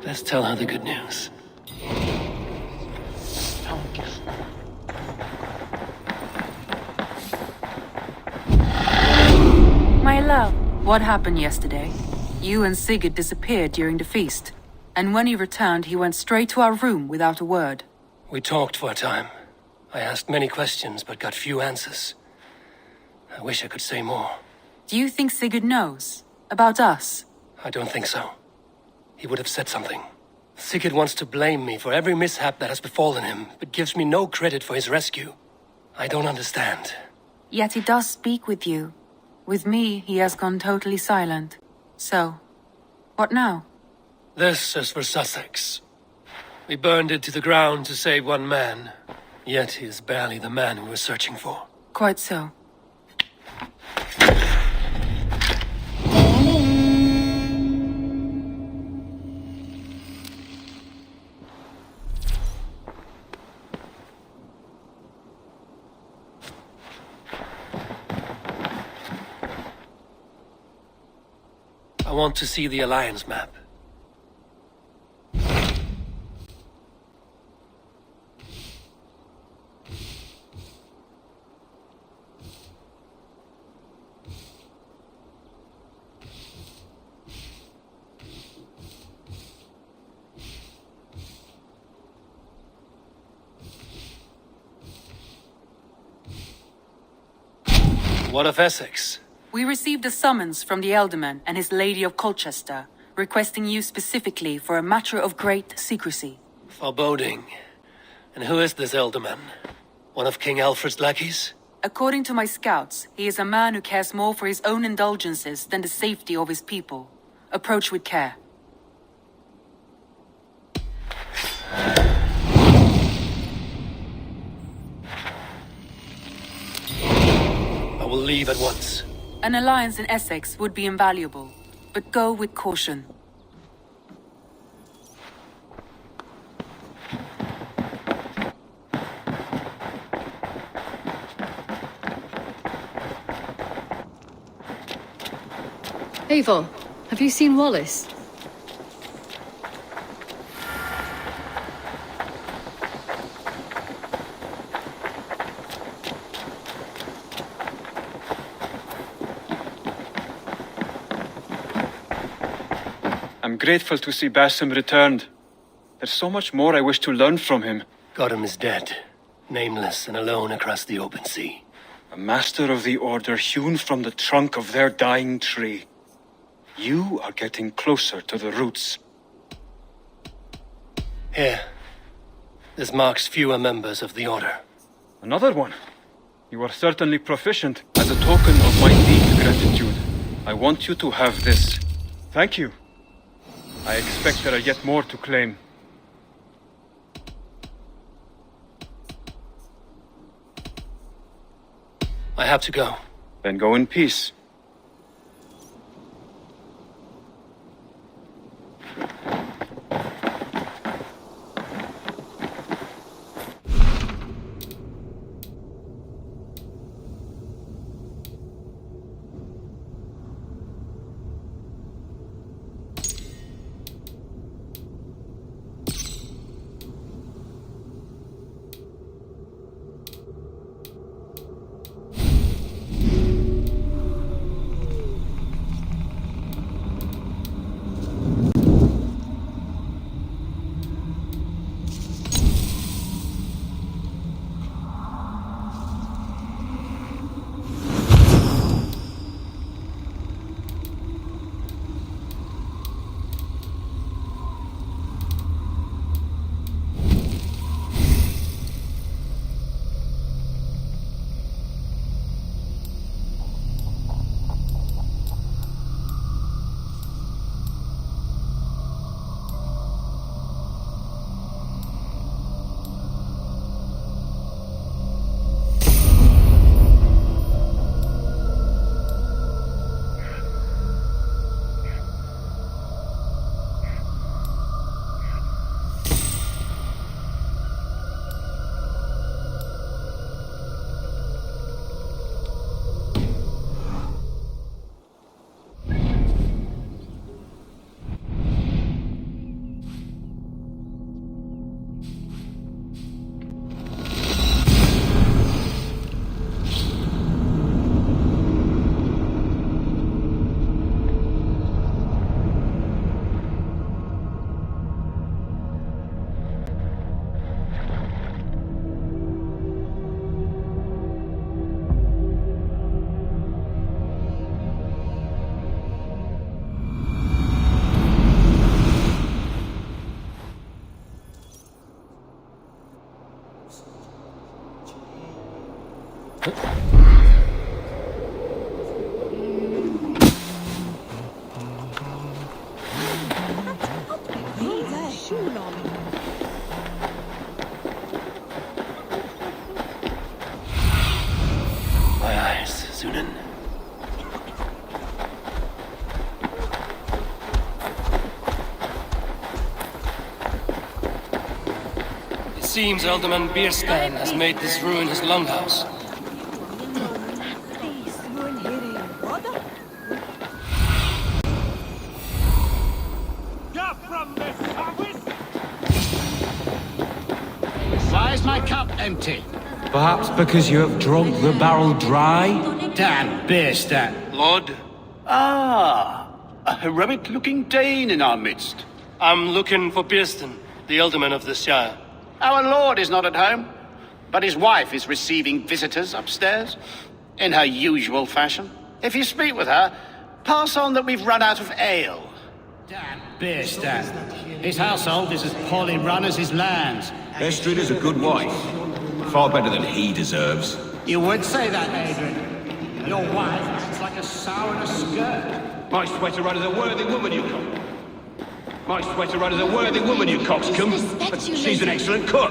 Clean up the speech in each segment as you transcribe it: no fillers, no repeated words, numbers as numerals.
Let's tell her the good news. My love, what happened yesterday? You and Sigurd disappeared during the feast, and when he returned, he went straight to our room without a word. We talked for a time. I asked many questions, but got few answers. I wish I could say more. Do you think Sigurd knows? About us? I don't think so. He would have said something. Sigurd wants to blame me for every mishap that has befallen him, but gives me no credit for his rescue. I don't understand. Yet he does speak with you. With me, he has gone totally silent. So, what now? This is for Sussex. We burned it to the ground to save one man. Yet he is barely the man we were searching for. Quite so. I want to see the Alliance map. What of Essex? We received a summons from the Elderman and his Lady of Colchester, requesting you specifically for a matter of great secrecy. Foreboding. And who is this Elderman? One of King Alfred's lackeys? According to my scouts, he is a man who cares more for his own indulgences than the safety of his people. Approach with care. I will leave at once. An alliance in Essex would be invaluable, but go with caution. Eivor, have you seen Wallace? I'm grateful to see Basim returned. There's so much more I wish to learn from him. Gotham is dead. Nameless and alone across the open sea. A master of the Order hewn from the trunk of their dying tree. You are getting closer to the roots. Here. This marks fewer members of the Order. Another one. You are certainly proficient. As a token of my deep gratitude, I want you to have this. Thank you. I expect there are yet more to claim. I have to go. Then go in peace. seems Alderman Bierspan has made this ruin his longhouse. Why is my cup empty? Perhaps because you have drunk the barrel dry? Damn Bierstan. Lord? Ah, a heroic-looking Dane in our midst. I'm looking for Bierstan, the alderman of the Shire. Our lord is not at home, but his wife is receiving visitors upstairs, in her usual fashion. If you speak with her, pass on that we've run out of ale. Damn Bierstan. His household is as poorly run as his lands. Estrid is a good wife. Far better than he deserves. You would say that, Adrian. Your wife acts like a sow in a skirt. My sweater run is a worthy woman, you cock. My sweater run is a worthy woman, you coxcomb. But she's an excellent cook.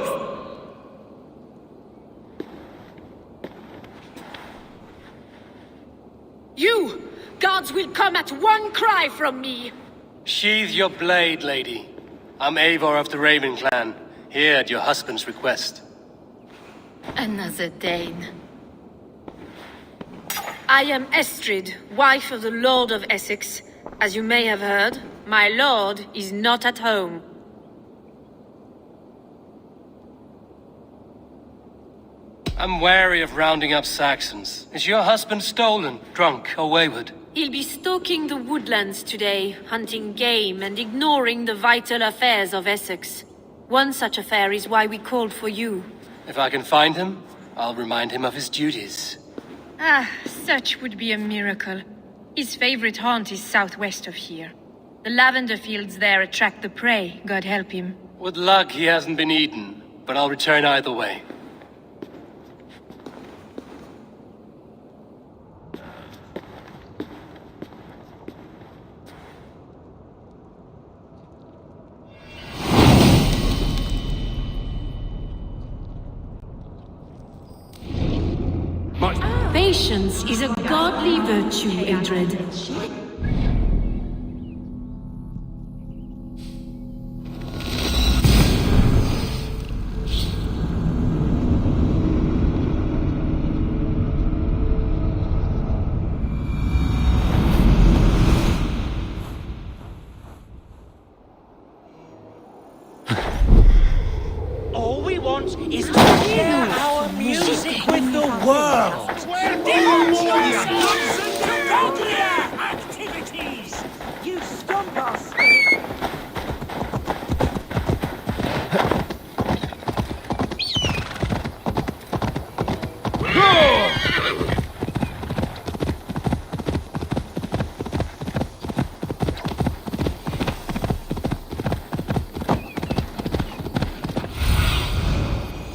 You! Gods will come at one cry from me! Sheathe your blade, lady. I'm Eivor of the Raven Clan, here at your husband's request. Another Dane. I am Estrid, wife of the Lord of Essex. As you may have heard, my lord is not at home. I'm wary of rounding up Saxons. Is your husband stolen, drunk, or wayward? He'll be stalking the woodlands today, hunting game and ignoring the vital affairs of Essex. One such affair is why we called for you. If I can find him, I'll remind him of his duties. Ah, such would be a miracle. His favorite haunt is southwest of here. The lavender fields there attract the prey, God help him. With luck, he hasn't been eaten, but I'll return either way. Patience is a godly virtue, Adred. All we want is to share our music with the world. Activities! You stump us!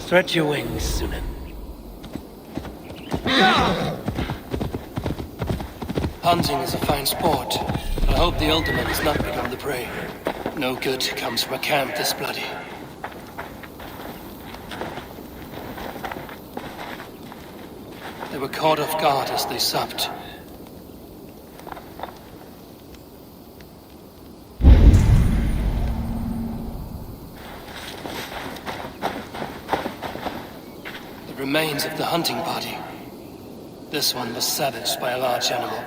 Stretch your wings, Sunan. Hunting is a fine sport, but I hope the alderman has not become the prey. No good comes from a camp this bloody. They were caught off guard as they supped. The remains of the hunting party. This one was savaged by a large animal.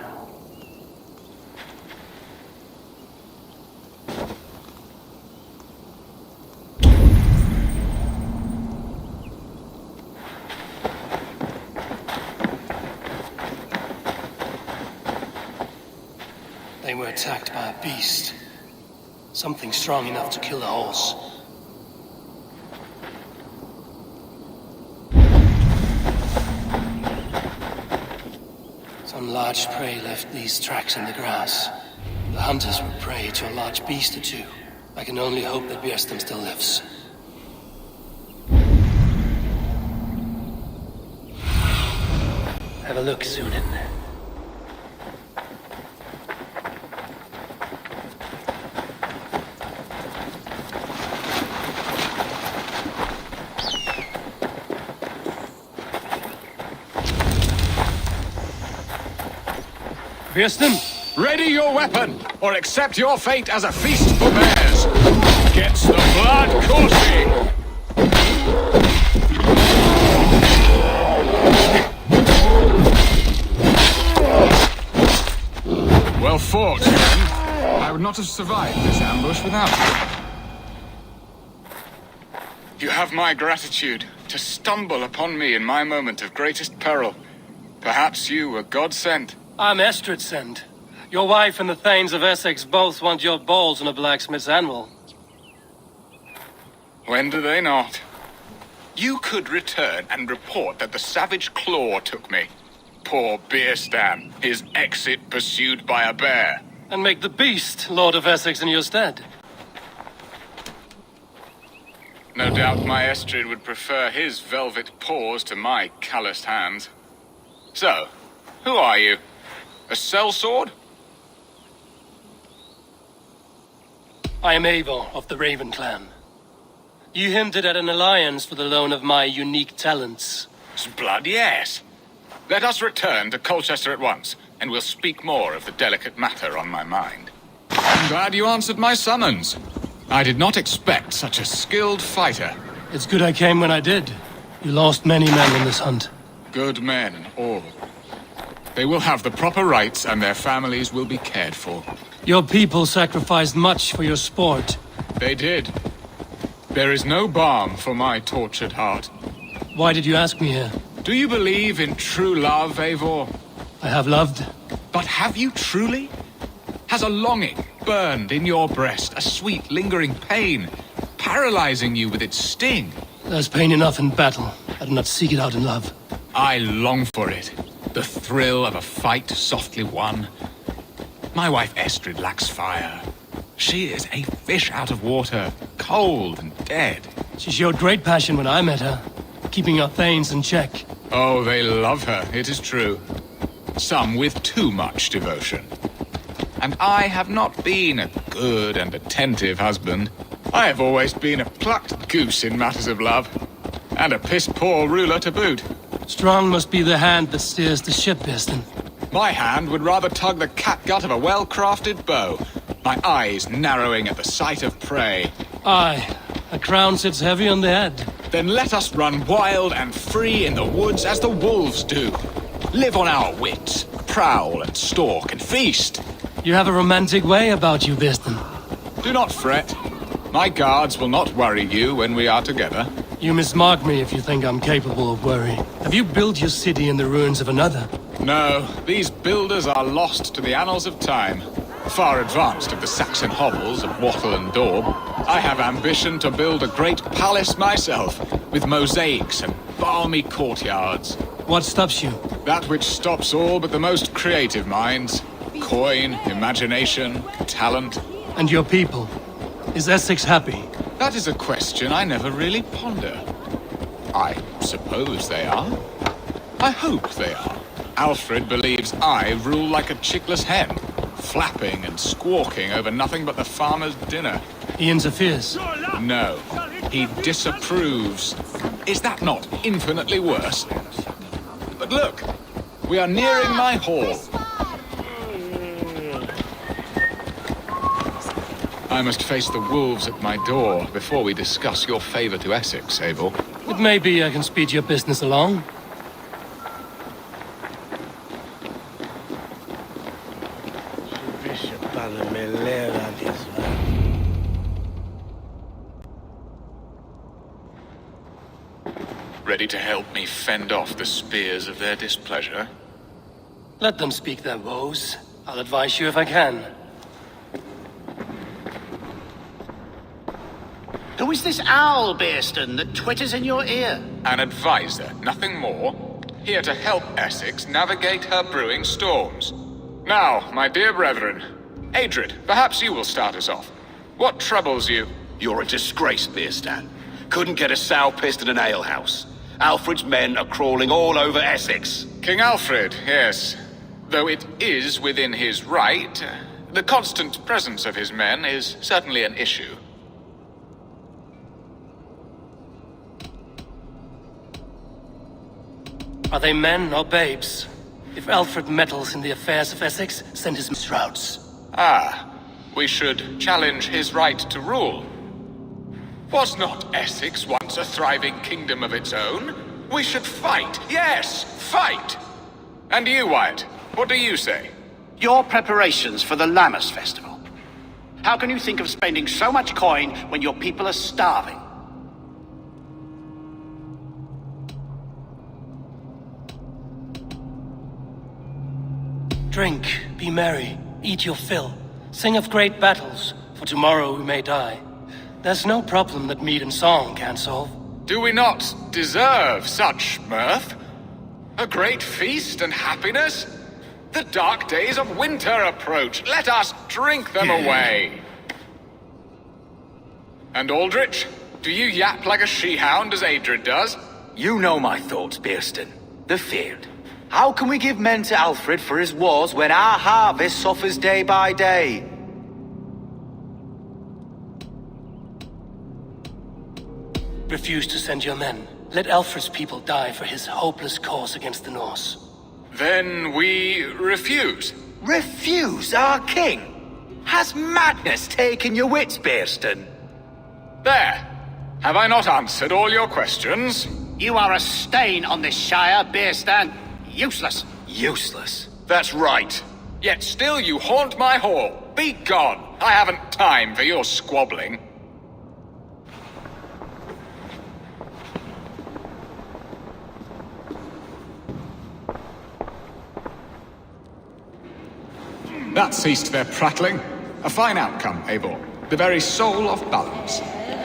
They were attacked by a beast. Something strong enough to kill a horse. Some large prey left these tracks in the grass. The hunters were prey to a large beast or two. I can only hope that Bierstan still lives. Have a look, Sunan. Bierstan? Ready your weapon, or accept your fate as a feast for bears. Gets the blood coursing! not have survived this ambush without you. You have my gratitude to stumble upon me in my moment of greatest peril. Perhaps you were God-sent. I'm Estrid sent. Your wife and the Thanes of Essex both want your balls on a blacksmith's anvil. When do they not? You could return and report that the savage claw took me. Poor Beerstan, his exit pursued by a bear. And make the beast Lord of Essex in your stead. No doubt my Estrid would prefer his velvet paws to my calloused hands. So, who are you? A sellsword? I am Eivor of the Raven clan. You hinted at an alliance for the loan of my unique talents. Blood, yes. Let us return to Colchester at once, and we'll speak more of the delicate matter on my mind. I'm glad you answered my summons. I did not expect such a skilled fighter. It's good I came when I did. You lost many men in this hunt. Good men, all. They will have the proper rights, and their families will be cared for. Your people sacrificed much for your sport. They did. There is no balm for my tortured heart. Why did you ask me here? Do you believe in true love, Eivor? I have loved. But have you truly? Has a longing burned in your breast, a sweet, lingering pain, paralyzing you with its sting? There's pain enough in battle. I do not seek it out in love. I long for it. The thrill of a fight softly won. My wife Estrid lacks fire. She is a fish out of water, cold and dead. She showed great passion when I met her, keeping our Thanes in check. Oh, they love her, it is true. Some with too much devotion. And I have not been a good and attentive husband. I have always been a plucked goose in matters of love. And a piss-poor ruler to boot. Strong must be the hand that steers the ship, Beerstan. My hand would rather tug the catgut of a well-crafted bow. My eyes narrowing at the sight of prey. Aye, a crown sits heavy on the head. Then let us run wild and free in the woods as the wolves do. Live on our wits, prowl and stalk and feast. You have a romantic way about you, Beerstan. Do not fret. My guards will not worry you when we are together. You mismark me if you think I'm capable of worry. Have you built your city in the ruins of another? No, these builders are lost to the annals of time. Far advanced of the Saxon hovels of Wattle and Daub. I have ambition to build a great palace myself, with mosaics and balmy courtyards. What stops you? That which stops all but the most creative minds. Coin, imagination, talent. And your people? Is Essex happy? That is a question I never really ponder. I suppose they are. I hope they are. Alfred believes I rule like a chickless hen, flapping and squawking over nothing but the farmer's dinner. He interferes? No, he disapproves. Is that not infinitely worse? But look, we are nearing my hall. I must face the wolves at my door before we discuss your favor to Essex, Eivor. It may be I can speed your business along. Ready to help me fend off the spears of their displeasure? Let them speak their woes. I'll advise you if I can. Who is this owl, Beerstan, that twitters in your ear? An advisor, nothing more. Here to help Essex navigate her brewing storms. Now, my dear brethren, Adrid, perhaps you will start us off. What troubles you? You're a disgrace, Beerstan. Couldn't get a sow pissed in an alehouse. Alfred's men are crawling all over Essex. King Alfred, yes. Though it is within his right, the constant presence of his men is certainly an issue. Are they men or babes? If Alfred meddles in the affairs of Essex, send his shrouds. Ah, we should challenge his right to rule. Was not Essex once a thriving kingdom of its own? We should fight, yes, fight! And you, Wyatt, what do you say? Your preparations for the Lammas festival. How can you think of spending so much coin when your people are starving? Drink, be merry, eat your fill, sing of great battles, for tomorrow we may die. There's no problem that meat and song can't solve. Do we not deserve such mirth? A great feast and happiness? The dark days of winter approach. Let us drink them away. And Aldrich, do you yap like a she-hound as Adred does? You know my thoughts, Bearston. The field. How can we give men to Alfred for his wars when our harvest suffers day by day? Refuse to send your men. Let Alfred's people die for his hopeless cause against the Norse. Then we refuse. Refuse our king? Has madness taken your wits, Bearston? There. Have I not answered all your questions? You are a stain on this shire, Bearstan. Useless. Useless. That's right. Yet still you haunt my hall. Be gone. I haven't time for your squabbling. That ceased their prattling. A fine outcome, Eivor. The very soul of balance.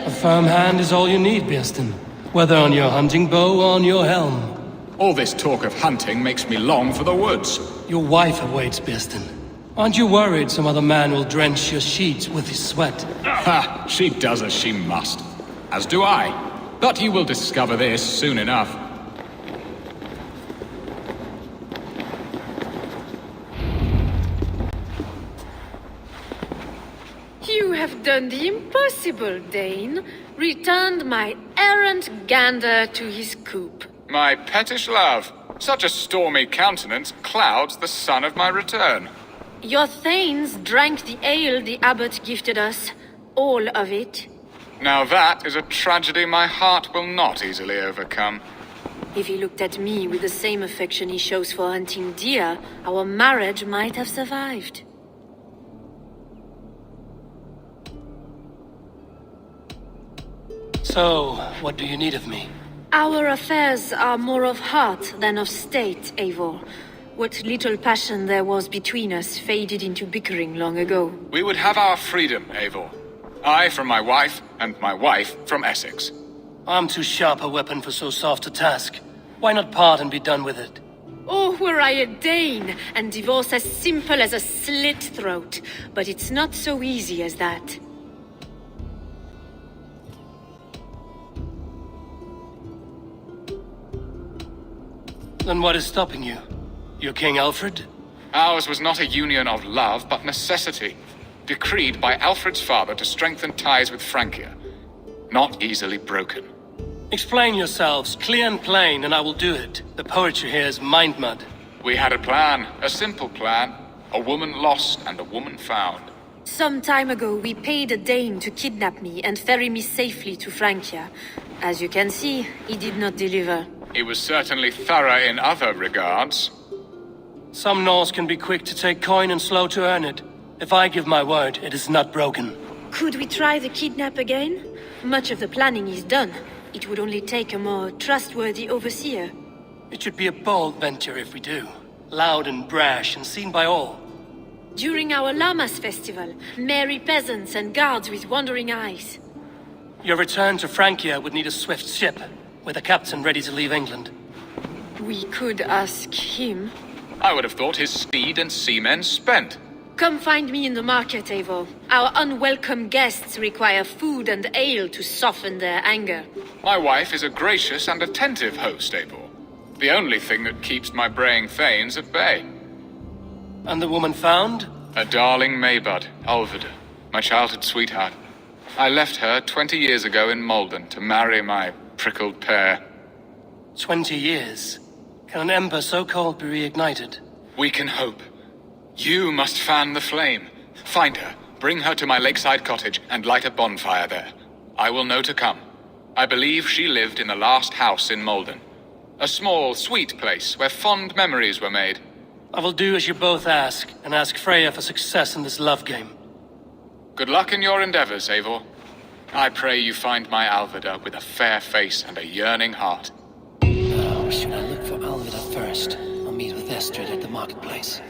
A firm hand is all you need, Bearston. Whether on your hunting bow or on your helm. All this talk of hunting makes me long for the woods. Your wife awaits, Bearston. Aren't you worried some other man will drench your sheets with his sweat? Ha! She does as she must. As do I. But you will discover this soon enough. You have done the impossible, Dane. Returned my errant gander to his coop. My pettish love. Such a stormy countenance clouds the sun of my return. Your thanes drank the ale the abbot gifted us. All of it. Now that is a tragedy my heart will not easily overcome. If he looked at me with the same affection he shows for hunting deer, our marriage might have survived. So, what do you need of me? Our affairs are more of heart than of state, Eivor. What little passion there was between us faded into bickering long ago. We would have our freedom, Eivor. I from my wife, and my wife from Essex. I'm too sharp a weapon for so soft a task. Why not part and be done with it? Oh, were I a Dane, and divorce as simple as a slit throat. But it's not so easy as that. Then what is stopping you? Your King Alfred? Ours was not a union of love, but necessity. Decreed by Alfred's father to strengthen ties with Francia. Not easily broken. Explain yourselves, clear and plain, and I will do it. The poetry here is mind mud. We had a plan, a simple plan. A woman lost and a woman found. Some time ago, we paid a Dane to kidnap me and ferry me safely to Francia. As you can see, he did not deliver. He was certainly thorough in other regards. Some Norse can be quick to take coin and slow to earn it. If I give my word, it is not broken. Could we try the kidnap again? Much of the planning is done. It would only take a more trustworthy overseer. It should be a bold venture if we do. Loud and brash and seen by all. During our Llamas festival, merry peasants and guards with wandering eyes. Your return to Francia would need a swift ship, with a captain ready to leave England. We could ask him. I would have thought his speed and seamen spent. Come find me in the market, Eivor. Our unwelcome guests require food and ale to soften their anger. My wife is a gracious and attentive host, Eivor. The only thing that keeps my braying thanes at bay. And the woman found? A darling Maybud, Ulvida, my childhood sweetheart. I left her 20 years ago in Malden to marry my prickled pear. 20 years? Can an ember so cold be reignited? We can hope. You must fan the flame. Find her, bring her to my lakeside cottage, and light a bonfire there. I will know to come. I believe she lived in the last house in Malden. A small, sweet place where fond memories were made. I will do as you both ask, and ask Freya for success in this love game. Good luck in your endeavors, Eivor. I pray you find my Alvida with a fair face and a yearning heart. Now, should I look for Alvida first, or meet with Estrid at the marketplace?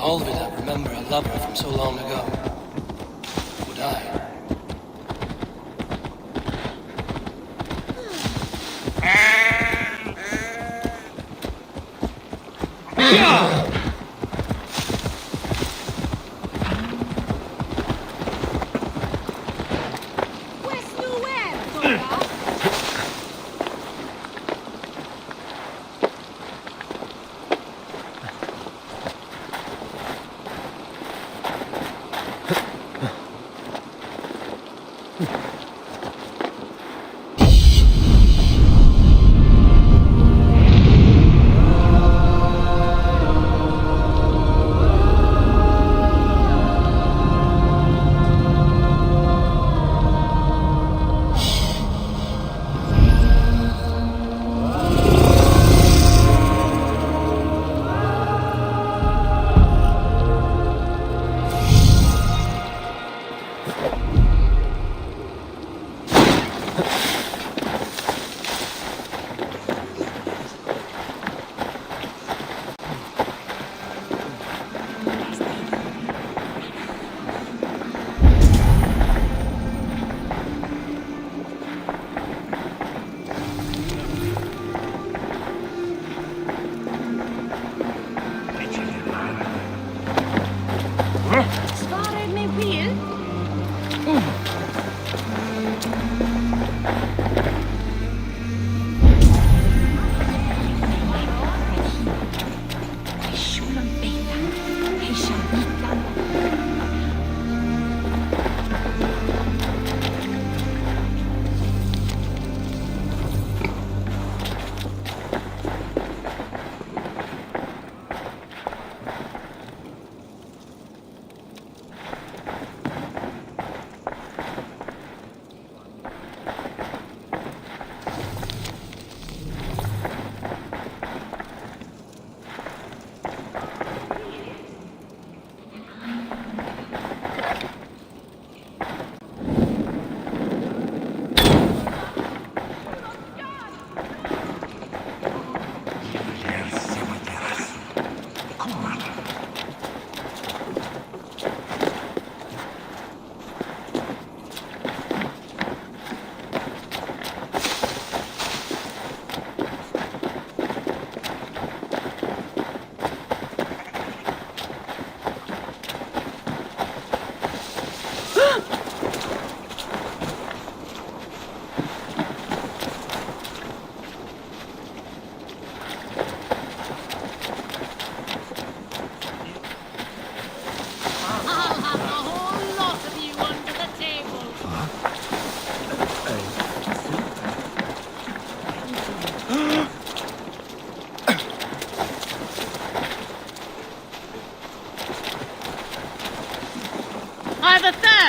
Alvida remember a lover from so long ago? Would I?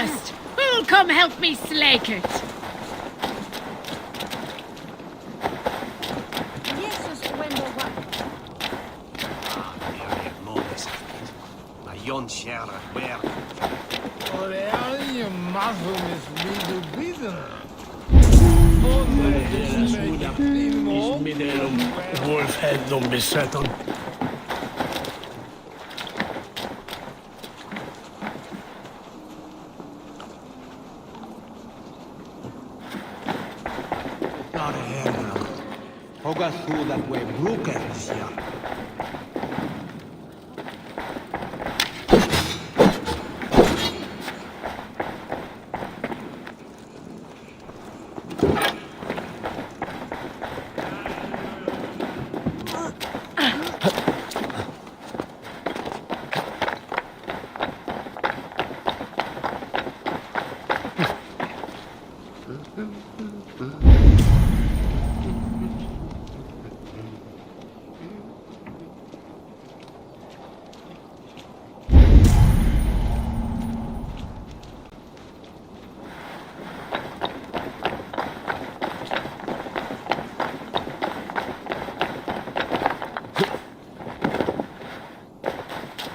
thirst! Who'll come help me slake it? Wolfhead don't be settled. Hoga through that way, Brooker is here.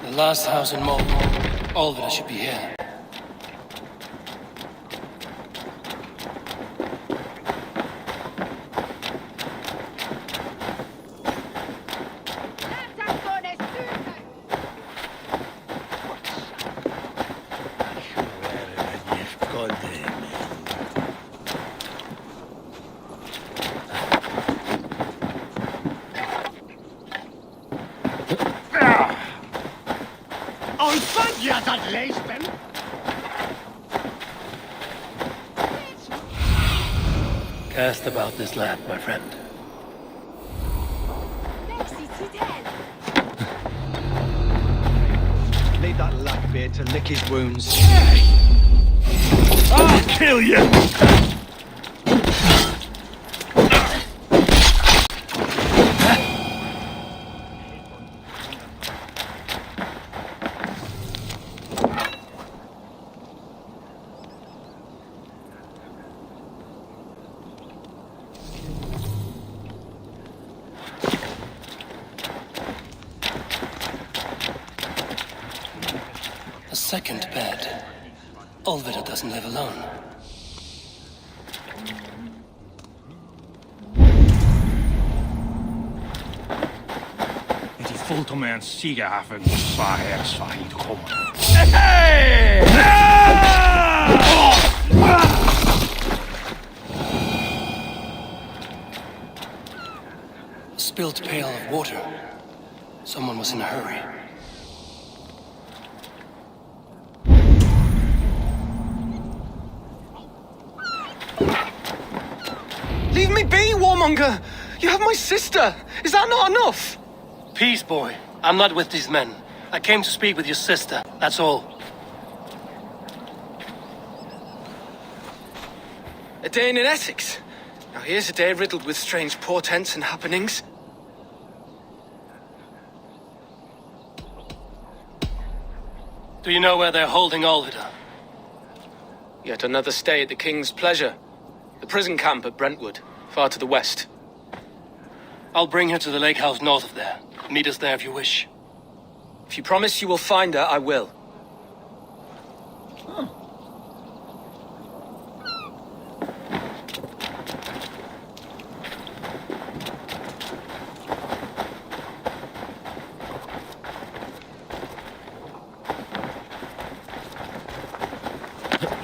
The last house in Malta. All of it should be here. Cast about this land, my friend. Leave that Blackbeard to lick his wounds. I'll kill you! A second bed. Olvida doesn't live alone. Die Folterman Sieger haben zwar erst gekommen. A spilled pail of water. Someone was in a hurry. Leave me be, warmonger! You have my sister! Is that not enough? Peace, boy. I'm not with these men. I came to speak with your sister, that's all. A day in Essex. Now here's a day riddled with strange portents and happenings. Do you know where they're holding Olvida? Yet another stay at the King's pleasure. The prison camp at Brentwood, far to the west. I'll bring her to the lake house north of there. Meet us there if you wish. If you promise you will find her, I will.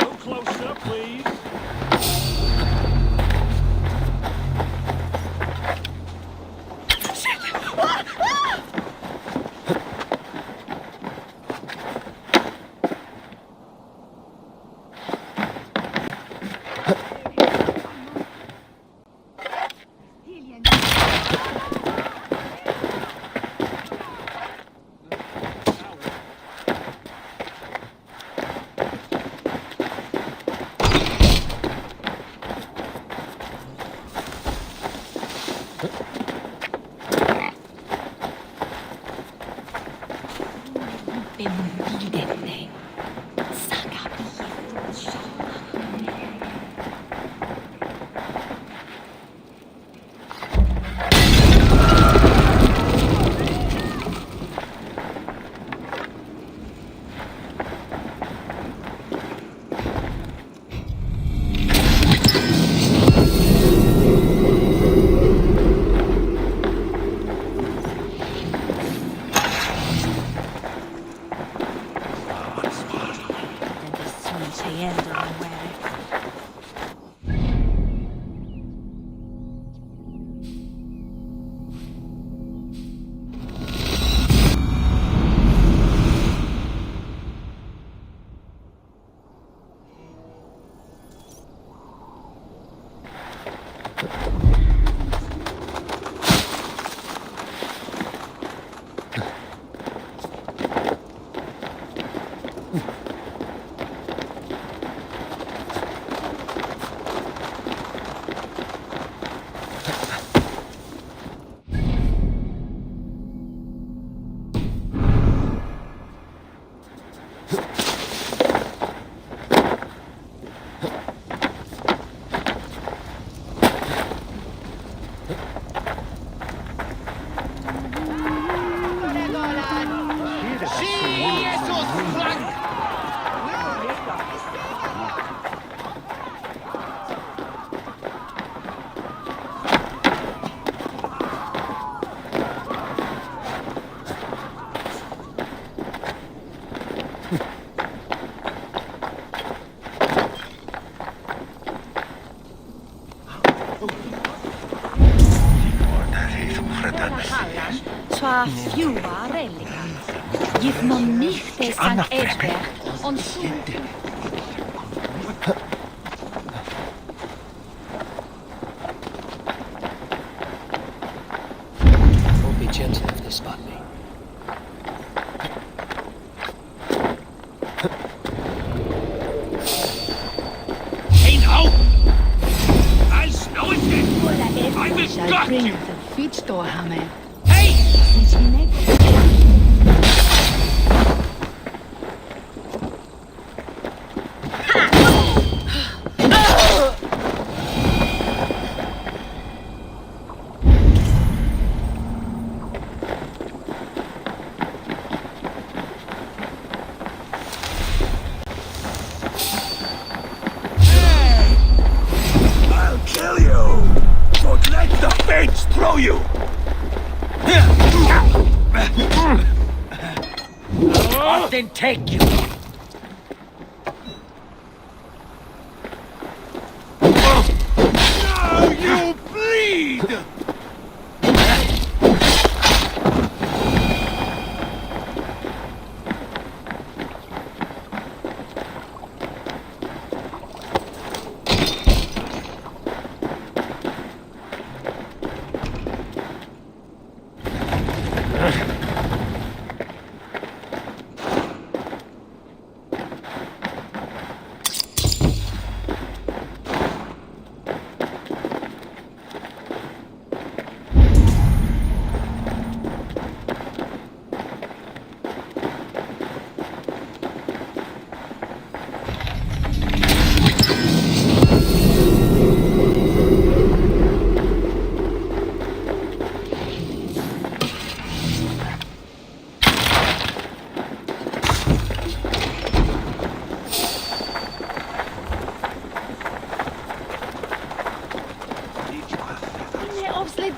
No closer, please. Tua fiua relicans. Gif non nichte Sankt Edgebert on sum. Won't be gentle if they spot me. Hey now! Als nooit I will Shall gut bring you! the feet store hammer. Hey! Since we never. I'll kill you! Don't let the fates throw you! Often take you! Now you bleed!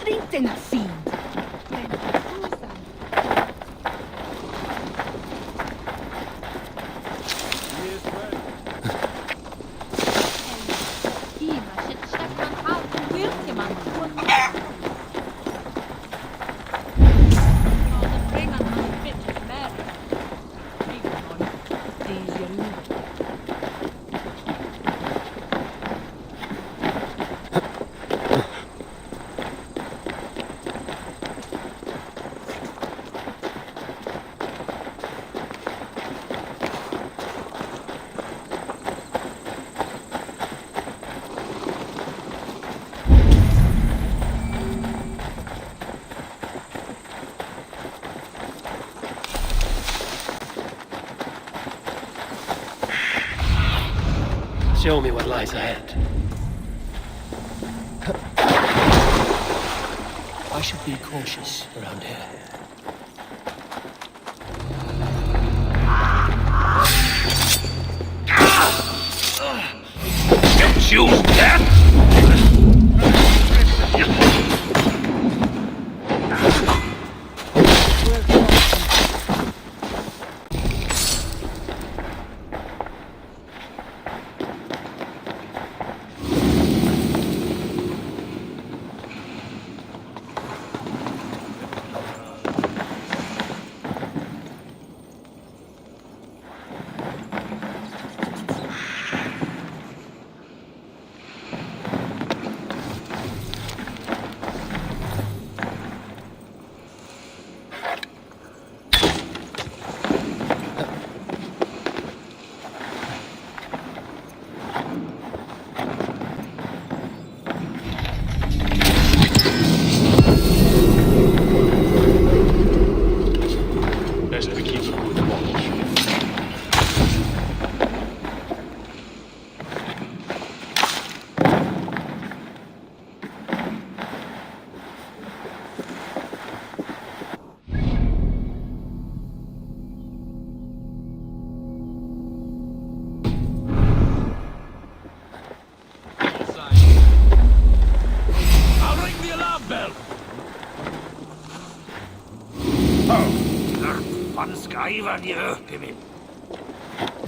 Drinken fiend. Show me what lies ahead. I should be cautious around here. You choose death?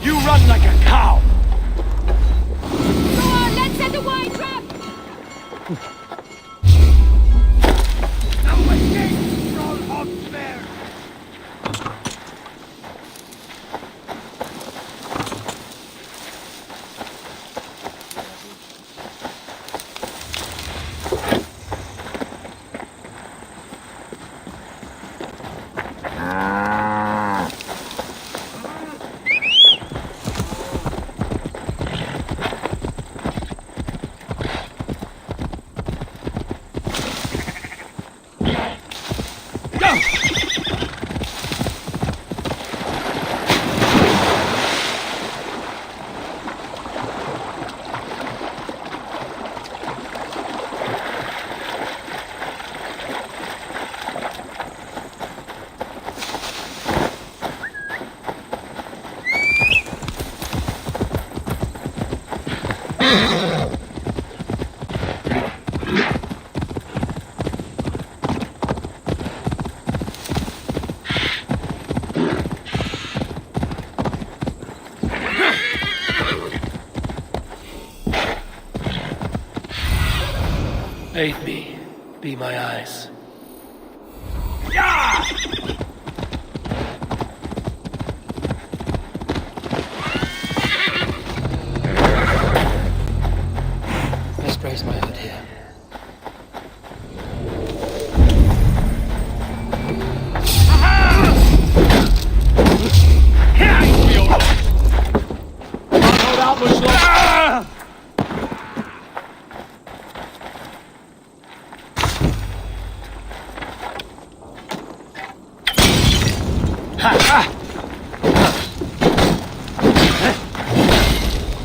You run like a cow! Go on, let's set a wine trap! No escape, troll hot Aid me. Be my eyes. Let's brace my hood here.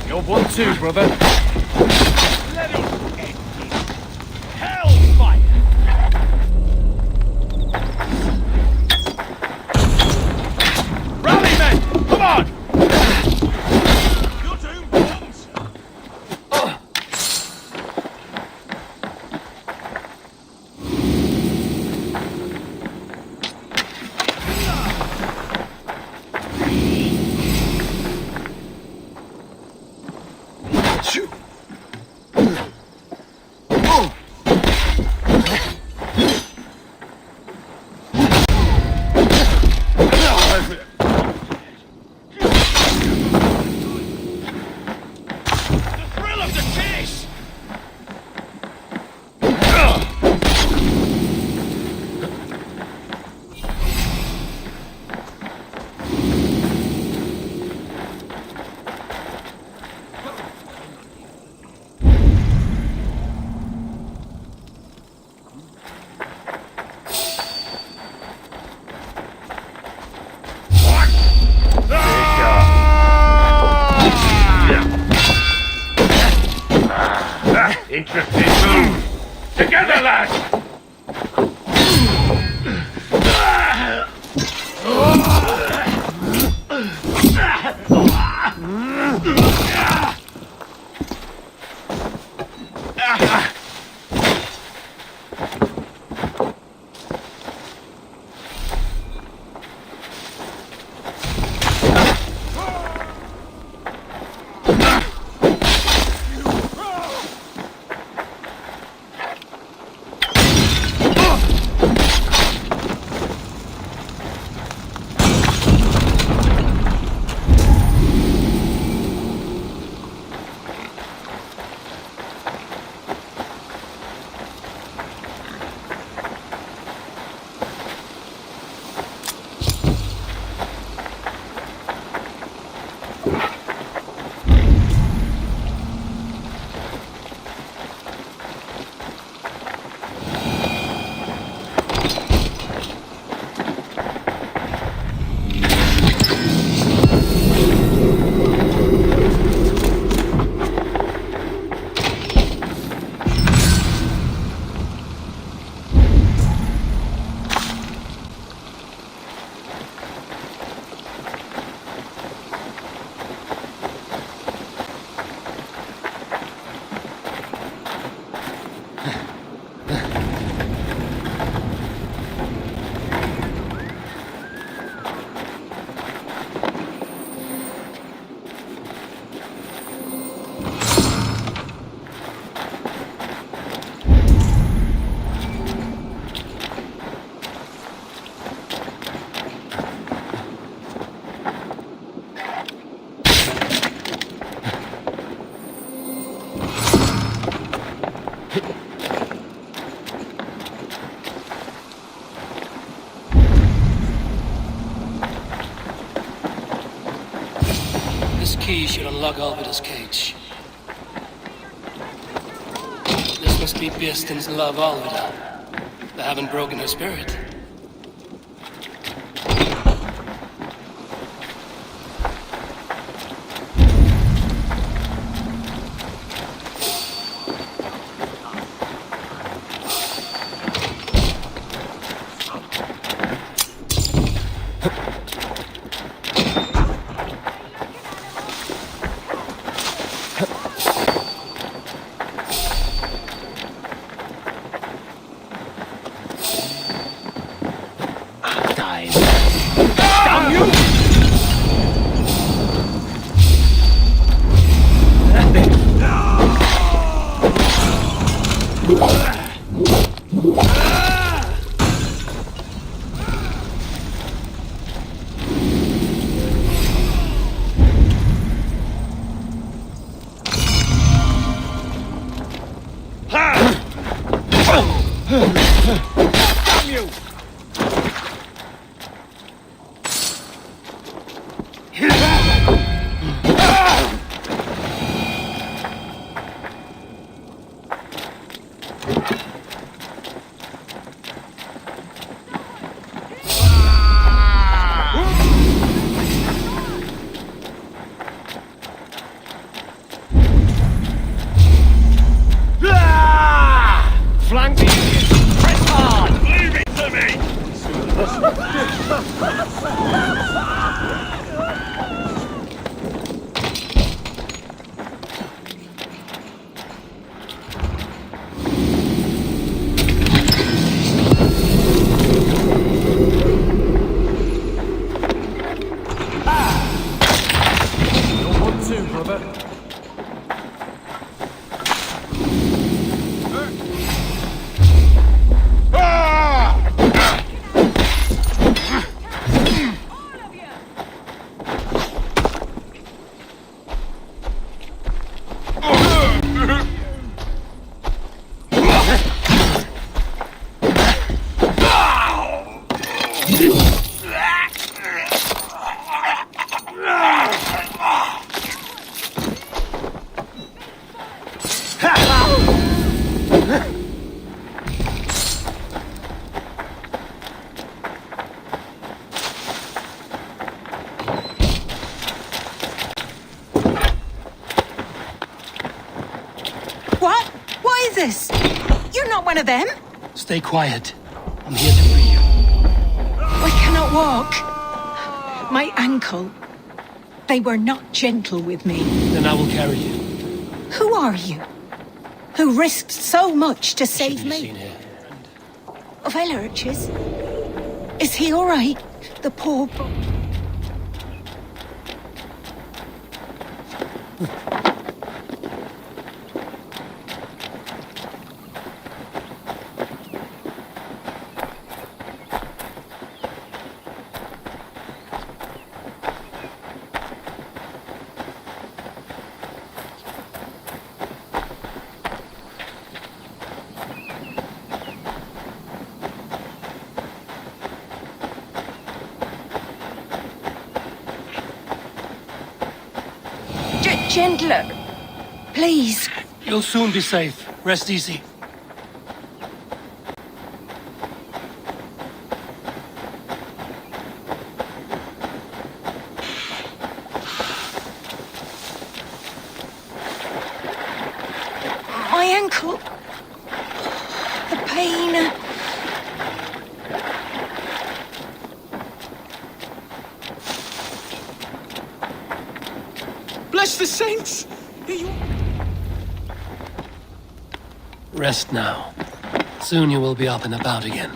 You're one too, brother. Rally, men! Come on! Interesting move. Together, lads! This key should unlock Alvida's cage. This must be Birston's love, Alvida. They haven't broken her spirit. Damn you! What? What is this? You're not one of them? Stay quiet. I'm here to free you. I cannot walk. My ankle. They were not gentle with me. Then I will carry you. Who are you? Who risked so much to save Shouldn't be me? seen here. Of Ellerich is he all right? The poor gentler. Please. You'll soon be safe. Rest easy. My ankle. The pain. Bless the saints! Rest now. Soon you will be up and about again.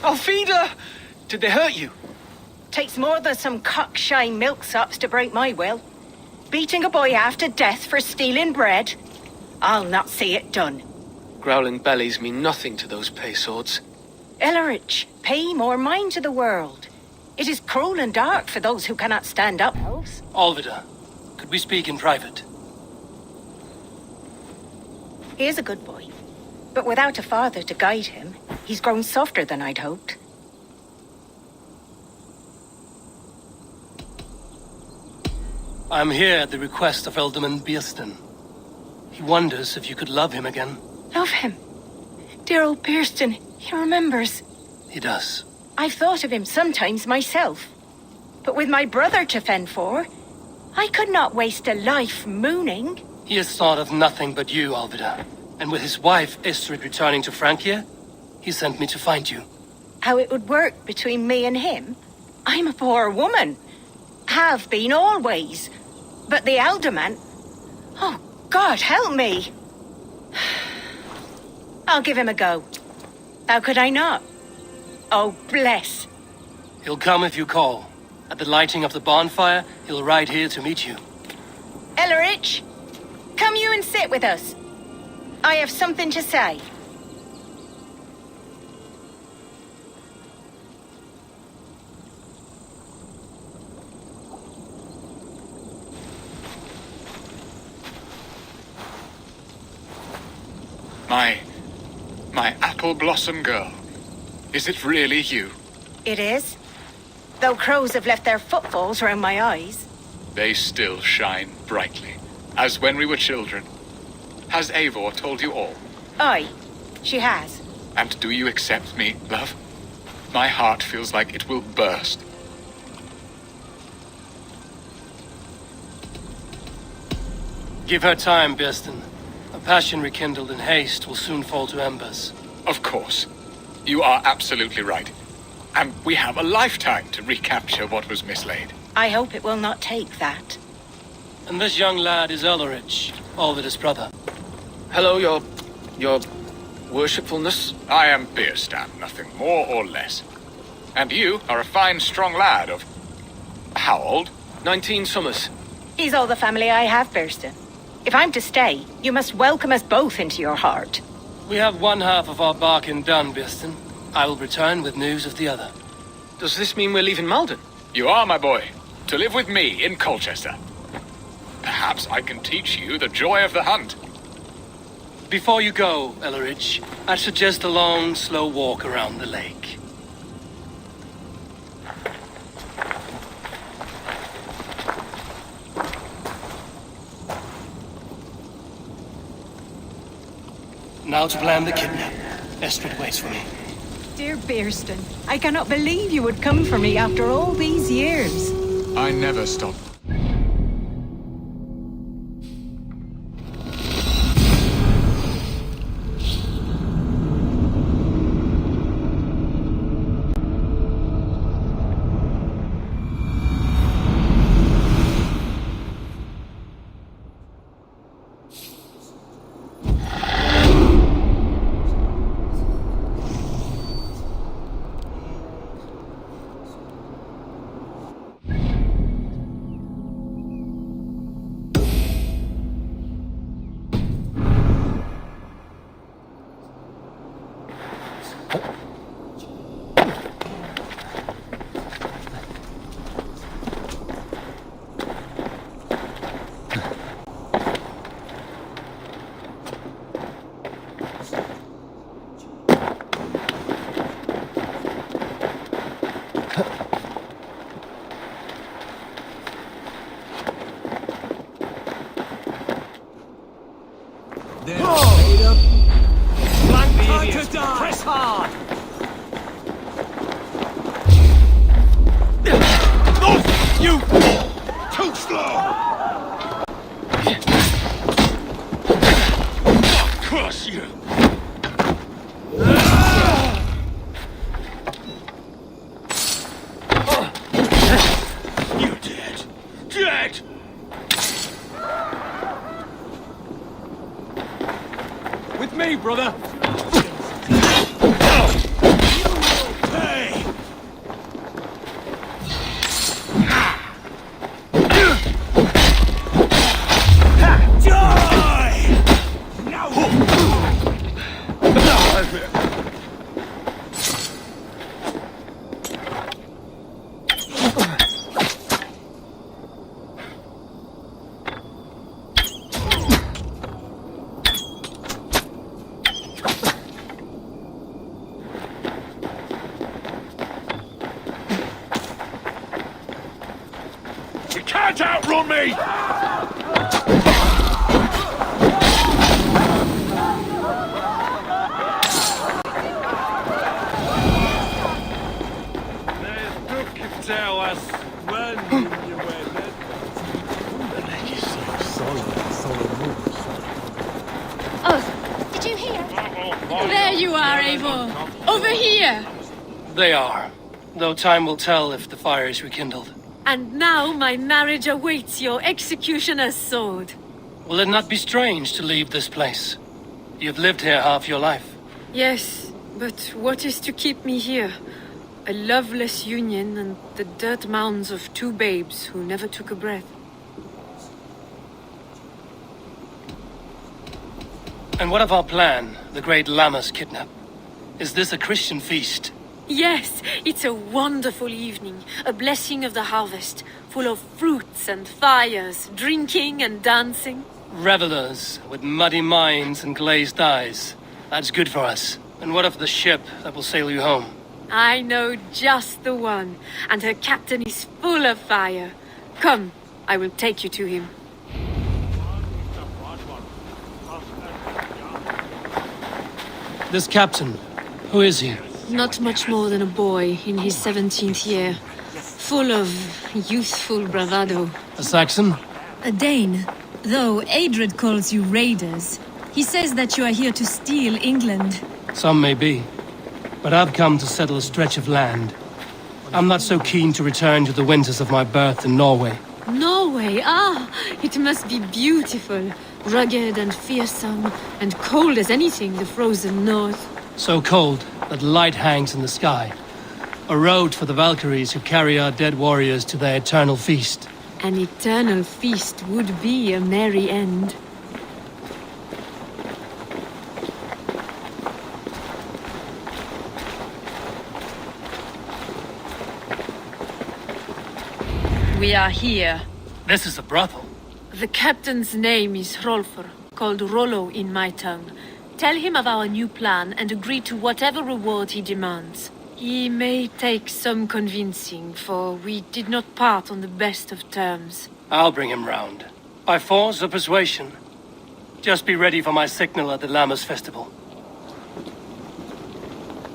Alfida! Did they hurt you? Takes more than some cockshy milksops to break my will. Beating a boy half to death for stealing bread. I'll not see it done. Growling bellies mean nothing to those pay swords. Ellerich, pay more mind to the world. It is cruel and dark for those who cannot stand up. Alvida, could we speak in private? He is a good boy, but without a father to guide him, he's grown softer than I'd hoped. I'm here at the request of Alderman Beerston. He wonders if you could love him again. Love him. Dear old Beerston, he remembers. He does. I've thought of him sometimes myself. But with my brother to fend for, I could not waste a life mooning. He has thought of nothing but you, Alvida. And with his wife, Istrid, returning to Francia, he sent me to find you. How it would work between me and him? I'm a poor woman. Have been always. But the alderman... Oh, God, help me. I'll give him a go. How could I not? Oh, bless. He'll come if you call. At the lighting of the bonfire, he'll ride here to meet you. Ellerich, come you and sit with us. I have something to say. My apple blossom girl. Is it really you? It is. Though crows have left their footfalls round my eyes. They still shine brightly, as when we were children. Has Eivor told you all? Aye, she has. And do you accept me, love? My heart feels like it will burst. Give her time, Birston. A passion rekindled in haste will soon fall to embers. Of course. You are absolutely right. And we have a lifetime to recapture what was mislaid. I hope it will not take that. And this young lad is Ulrich, Olvid's brother. Hello, your worshipfulness. I am Beerstan, nothing more or less. And you are a fine, strong lad of... how old? 19 summers. He's all the family I have, Burston. If I'm to stay, you must welcome us both into your heart. We have one half of our bargain done, Birston. I will return with news of the other. Does this mean we're leaving Malden? You are, my boy, to live with me in Colchester. Perhaps I can teach you the joy of the hunt. Before you go, Elleridge, I suggest a long, slow walk around the lake. Now to plan the kidnap. Estrid waits for me. Dear Bearston, I cannot believe you would come for me after all these years. I never stop. Press hard! You! Too slow! Crush you! You're dead! Dead! With me, brother! You can't outrun me! Tell us when you went. Oh, did you hear? There you are, Eivor. Over here. They are. Though time will tell if the fire is rekindled. And now my marriage awaits your executioner's sword. Will it not be strange to leave this place? You've lived here half your life. Yes, but what is to keep me here? A loveless union and the dirt mounds of two babes who never took a breath. And what of our plan, the great Lammas kidnap? Is this a Christian feast? Yes, it's a wonderful evening, a blessing of the harvest, full of fruits and fires, drinking and dancing. Revelers with muddy minds and glazed eyes. That's good for us. And what of the ship that will sail you home? I know just the one, and her captain is full of fire. Come, I will take you to him. This captain, who is he? Not much more than a boy in his 17th year, full of youthful bravado. A Saxon? A Dane, Though Adred calls you raiders, he says that you are here to steal England. Some may be, but I've come to settle a stretch of land. I'm not so keen to return to the winters of my birth in Norway. Norway, it must be beautiful. Rugged and fearsome, and cold as anything the frozen north. So cold that light hangs in the sky. A road for the Valkyries who carry our dead warriors to their eternal feast. An eternal feast would be a merry end. We are here. This is a brothel. The captain's name is Hrolfr, called Rollo in my tongue. Tell him of our new plan and agree to whatever reward he demands. He may take some convincing, for we did not part on the best of terms. I'll bring him round. By force or persuasion. Just be ready for my signal at the Lammas festival.